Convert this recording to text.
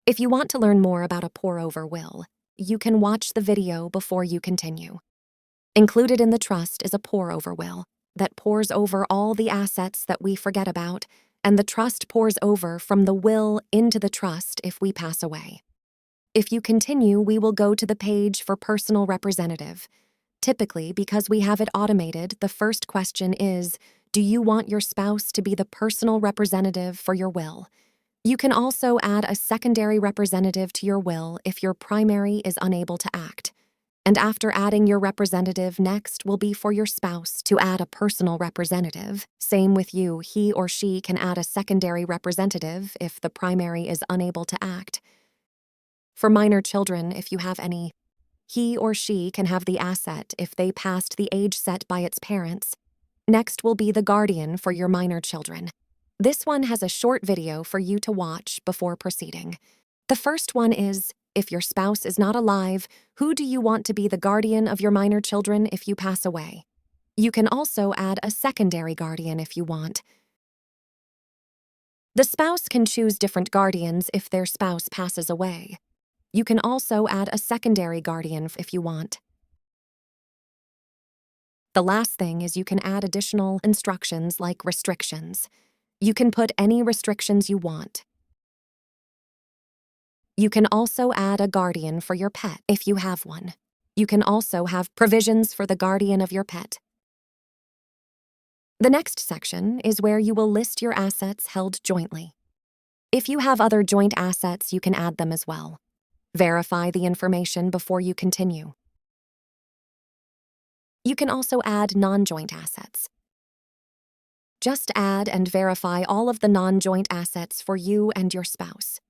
If you want to learn more about a pour-over will, you can watch the video before you continue. Included in the trust is a pour-over will that pours over all the assets that we forget about, and the trust pours over from the will into the trust if we pass away. If you continue, we will go to the page for personal representative. Typically, because we have it automated, the first question is, do you want your spouse to be the personal representative for your will? You can also add a secondary representative to your will if your primary is unable to act. And after adding your representative, next will be for your spouse to add a personal representative. Same with you, he or she can add a secondary representative if the primary is unable to act. For minor children, if you have any, he or she can have the asset if they passed the age set by its parents. Next will be the guardian for your minor children. This one has a short video for you to watch before proceeding. The first one is, if your spouse is not alive, who do you want to be the guardian of your minor children if you pass away? You can also add a secondary guardian if you want. The spouse can choose different guardians if their spouse passes away. You can also add a secondary guardian if you want. The last thing is you can add additional instructions like restrictions. You can put any restrictions you want. You can also add a guardian for your pet if you have one. You can also have provisions for the guardian of your pet. The next section is where you will list your assets held jointly. If you have other joint assets, you can add them as well. Verify the information before you continue. You can also add non-joint assets. Just add and verify all of the non-joint assets for you and your spouse.